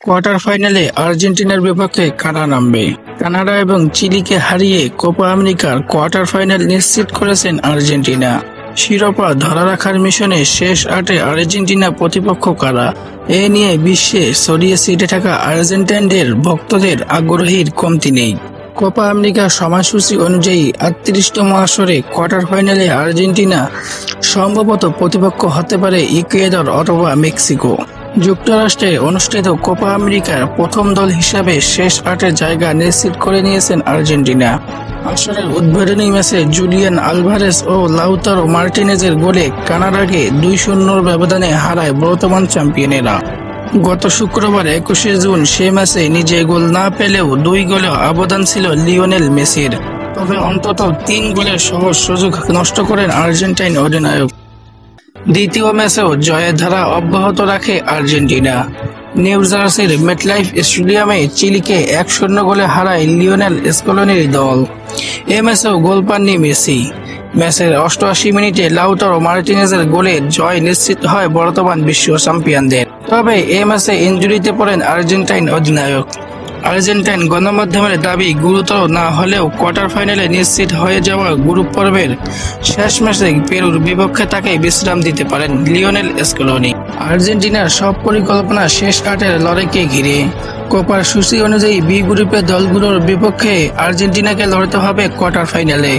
Quarter ফাইনালে আর্জেন্টিনার বিপক্ষে কারা নামবে? কানাডা এবং চিলিকে হারিয়ে কোপা আমেরিকার কোয়ার্টার ফাইনাল নিশ্চিত করেছেন আর্জেন্টিনা। শিরোপা ধরা রাখার মিশনে শেষ ৮-এ আর্জেন্টিনা প্রতিপক্ষ কারা? এ নিয়ে বিশ্বে ছড়িয়ে ছিটে থাকা আর্জেন্টাইনদের ভক্তদের আগ্রহের কমতি নেই। কোপা আমেরিকার সময়সূচি অনুযায়ী ৩৮তম আসরে কোয়ার্টার ফাইনালে আর্জেন্টিনা সম্ভবত প্রতিপক্ষ হতে পারে ইকুয়েডর অথবা মেক্সিকো। যুক্তরাষ্ট্রে অনুষ্ঠিত কোপা আমেরিকার প্রথম দল হিসাবে শেষ ৮-এর জায়গা নিশ্চিত করে নিয়েছেন আর্জেন্টিনা। আসরের উদ্বোধনী ম্যাচে জুলিয়ান আলভারেজ ও লাউতারো মার্টিনেজের গোলে কানাডাকে ২-০ ব্যবধানে হারায় বর্তমান চ্যাম্পিয়নেরা। গত শুক্রবার ২১শে জুন সে ম্যাচে নিজে গোল না পেলেও ২ গোলে অবদান ছিল লিওনেল মেসির। তবে অন্তত ৩ গোলের সহজ সুযোগ নষ্ট করেন আর্জেন্টাইন অধিনায়ক। দ্বিতীয় ম্যাচেও জয়ের ধারা অব্যাহত রাখে আর্জেন্টিনা। নিউ জার্সির মেটলাইফ স্টেডিয়ামে চিলিকে ১-০ গোলে হারায় লিওনেল স্কলোনির দল। এ ম্যাচেও গোল পাননি মেসি। ম্যাচের ৮৮ মিনিটে লাউতারো মার্টিনেজের গোলে জয় নিশ্চিত হয় বর্তমান বিশ্ব চ্যাম্পিয়নদের। তবে এ ম্যাচে ইনজুরিতে পড়েন আর্জেন্টাইন অধিনায়ক। আর্জেন্টাইন গণমাধ্যমের দাবি গুরুতর না হলেও কোয়ার্টার ফাইনালে নিশ্চিত হয়ে যাওয়া গ্রুপ পর্বের শেষ ম্যাচে পেরুর বিপক্ষে তাকে বিশ্রাম দিতে পারেন লিওনেল স্কলোনি। আর্জেন্টিনার সব পরিকল্পনা শেষ ৮-এর লড়াইকে ঘিরে। কোপার সূচি অনুযায়ী বি গ্রুপের দলগুলোর বিপক্ষে আর্জেন্টিনাকে লড়তে হবে কোয়ার্টার ফাইনালে।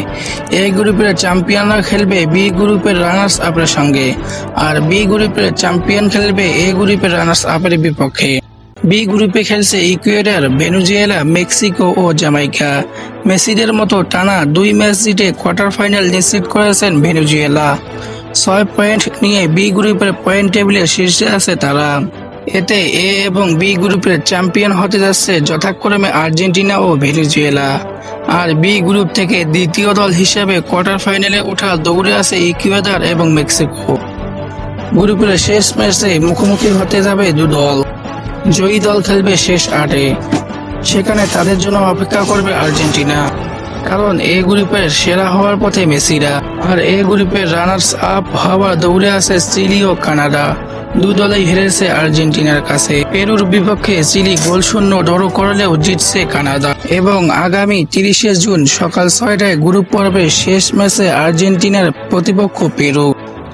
এ গ্রুপের চ্যাম্পিয়নরা খেলবে বি গ্রুপের রানার্স আপের সঙ্গে, আর বি গ্রুপের চ্যাম্পিয়ন খেলবে এ গ্রুপের রানার্স আপের বিপক্ষে। বি গ্রুপে খেলছে ইকুয়েডর, ভেনেজুয়েলা, মেক্সিকো ও জামাইকা। মেসিদের মতো টানা ২ ম্যাচ জিতে কোয়ার্টার ফাইনাল নিশ্চিত করেছেন ভেনেজুয়েলা। ৬ পয়েন্ট নিয়ে বি গ্রুপের পয়েন্ট টেবিলের শীর্ষে আছে তারা। এতে এ এবং বি গ্রুপের চ্যাম্পিয়ন হতে যাচ্ছে যথাক্রমে আর্জেন্টিনা ও ভেনেজুয়েলা। আর বি গ্রুপ থেকে দ্বিতীয় দল হিসেবে কোয়ার্টার ফাইনালে ওঠার দৌড়ে আছে ইকুয়েডর এবং মেক্সিকো। গ্রুপের শেষ ম্যাচে মুখোমুখি হতে যাবে ২ দল। জয়ী দল খেলবে শেষ ৮-এ। সেখানে তাদের জন্য অপেক্ষা করবে আর্জেন্টিনা, কারণ এ গ্রুপের সেরা হওয়ার পথে মেসিরা। আর এ গ্রুপের রানার্স আপ হওয়ার দৌড়ে আছে চিলি ও কানাডা। ২ দলেই হেরেছে আর্জেন্টিনার কাছে। পেরুর বিপক্ষে চিলি গোলশূন্য ড্র করলেও জিতছে কানাডা। এবং আগামী ৩০শে জুন সকাল ৬টায় গ্রুপ পর্বের শেষ ম্যাচে আর্জেন্টিনার প্রতিপক্ষ পেরু।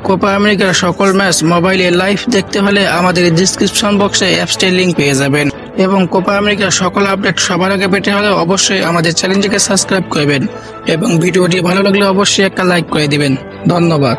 কোপা আমেরিকার সকল ম্যাচ মোবাইলে লাইভ দেখতে হলে আমাদের ডিসক্রিপশন বক্সে অ্যাপসটির লিঙ্ক পেয়ে যাবেন। এবং কোপা আমেরিকার সকল আপডেট সবার আগে পেতে হলে অবশ্যই আমাদের চ্যানেলটিকে সাবস্ক্রাইব করবেন এবং ভিডিওটি ভালো লাগলে অবশ্যই একটা লাইক করে দিবেন। ধন্যবাদ।